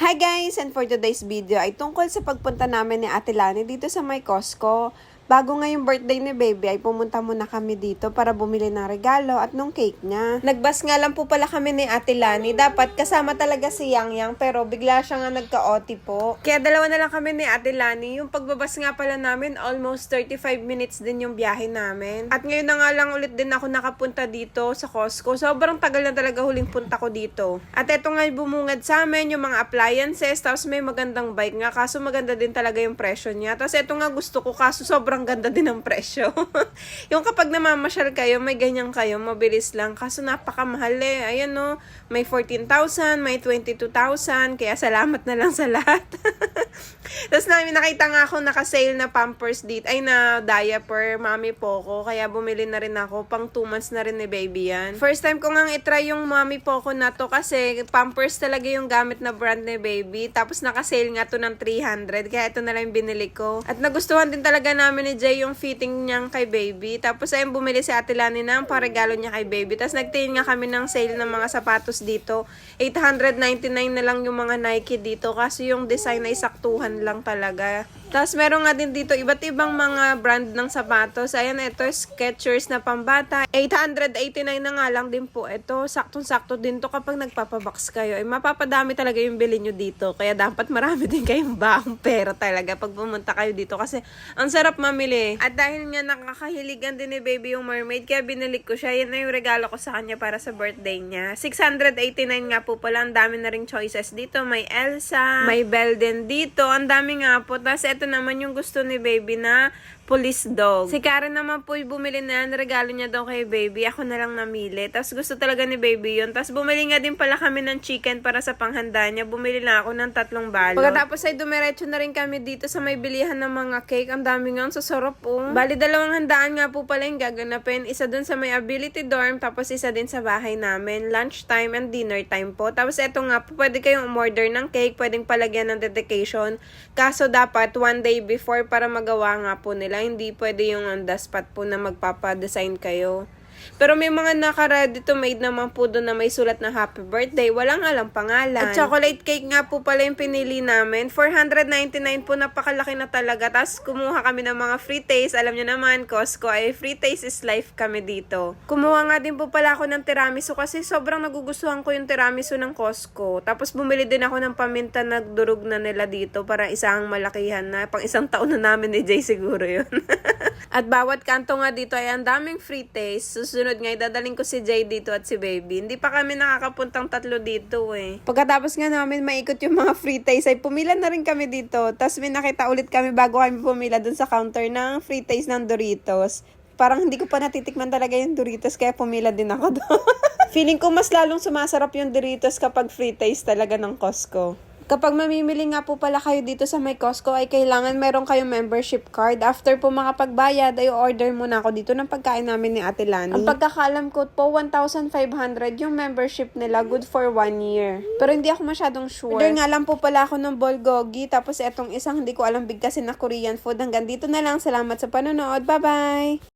Hi guys! And for today's video ay tungkol sa pagpunta namin ni Ate Lani dito sa may Costco. Bago nga yung birthday ni baby ay pumunta muna kami dito para bumili ng regalo at nung cake niya. Nagbas nga lang po pala kami ni Ate Lani. Dapat kasama talaga si Yang Yang pero bigla siya nga nagka-OT po. Kaya dalawa na lang kami ni Ate Lani. Yung pagbabas nga pala namin almost 35 minutes din yung biyahe namin. At ngayon na nga lang ulit din ako nakapunta dito sa Costco. Sobrang tagal na talaga huling punta ko dito. At eto nga bumungad sa amin yung mga appliances. Tapos may magandang bike nga. Kaso maganda din talaga yung presyo niya. Tapos eto nga gusto ko kaso sobrang ganda din ang presyo. Yung kapag namamasyal kayo, may ganyan kayo, mabilis lang. Kaso napakamahal eh. Ayan no, may 14,000, may 22,000. Kaya salamat na lang sa lahat. Tapos nakita nga ako naka-sale na Pampers dito. Ay na diaper, Mami Poco. Kaya bumili na rin ako. Pang 2 months na rin ni baby yan. First time ko nga i-try yung Mami Poco na to kasi Pampers talaga yung gamit na brand ni baby. Tapos naka-sale nga to ng 300. Kaya ito na lang yung binili ko. At nagustuhan din talaga namin ni Jay yung fitting niyang kay baby. Tapos ayun bumili si Ate Lani ng paregalo niya kay baby. Tapos nagtingin nga kami ng sale ng mga sapatos dito. 899 na lang yung mga Nike dito. Kasi yung design ay saktuhan lang talaga. Tapos meron nga din dito iba't ibang mga brand ng sapatos. Ayan, ito Skechers na pambata. 889 na nga lang din po. Ito, saktong-sakto din to kapag nagpapabox kayo. Ay mapapadami talaga yung bili nyo dito. Kaya dapat marami din kayong baong pera talaga pag pumunta kayo dito. Kasi ang sarap mamili. At dahil nga nakakahiligan din ni baby yung mermaid, kaya binili ko siya. Yan na yung regalo ko sa kanya para sa birthday niya. 689 nga po pala. Ang dami na ring choices dito. May Elsa, may Belle din dito. Ang dami nga po. Tapos ito naman yung gusto ni baby na police dog. Si Karen naman po bumili na yan. Regalo niya daw kay baby. Ako na lang namili. Tapos gusto talaga ni baby yun. Tapos bumili nga din pala kami ng chicken para sa panghanda niya. Bumili na ako ng 3 balot. Pagkatapos ay dumiretso na rin kami dito sa may bilihan ng mga cake. Ang dami nga. Ang sasarap po. Bali 2 handaan nga po pala yung gaganapin. Isa dun sa may ability dorm. Tapos isa din sa bahay namin. Lunch time and dinner time po. Tapos eto nga po. Pwede kayong umorder ng cake. Pwedeng palagyan ng dedication. Kaso dapat 1 day before para magawa nga po nila. Hindi pwede yung on the spot po na magpapadesign kayo. Pero may mga naka-ready to made naman po doon na may sulat na happy birthday. Walang alam pangalan. At chocolate cake nga po pala yung pinili namin. 499 po, napakalaki na talaga. Tapos kumuha kami ng mga free taste. Alam nyo naman, Costco ay free taste is life kami dito. Kumuha nga din po pala ako ng tiramisu kasi sobrang nagugustuhan ko yung tiramisu ng Costco. Tapos bumili din ako ng paminta na durog na nila dito para isang malakihan na. Pang 1 taon na namin ni Jay siguro yun. At bawat kanto nga dito ay ang daming free taste. Susunod nga, idadaling ko si Jay dito at si baby. Hindi pa kami nakakapuntang 3 dito eh. Pagkatapos nga namin maikot yung mga free taste, ay pumila na rin kami dito. Tapos may nakita ulit kami bago kami pumila dun sa counter ng free taste ng Doritos. Parang hindi ko pa natitikman talaga yung Doritos, kaya pumila din ako doon. Feeling ko mas lalong sumasarap yung Doritos kapag free taste talaga ng Costco. Kapag mamimili nga po pala kayo dito sa may Costco ay kailangan meron kayong membership card. After po makapagbayad ay order muna ako dito ng pagkain namin ni Ate Lani. Ang pagkakalam ko po 1,500 yung membership nila, good for 1 year. Pero hindi ako masyadong sure. Order nga lang po pala ako ng bulgogi, tapos etong isang hindi ko alam bigkasin na Korean food. Hanggang dito na lang. Salamat sa panonood. Bye-bye!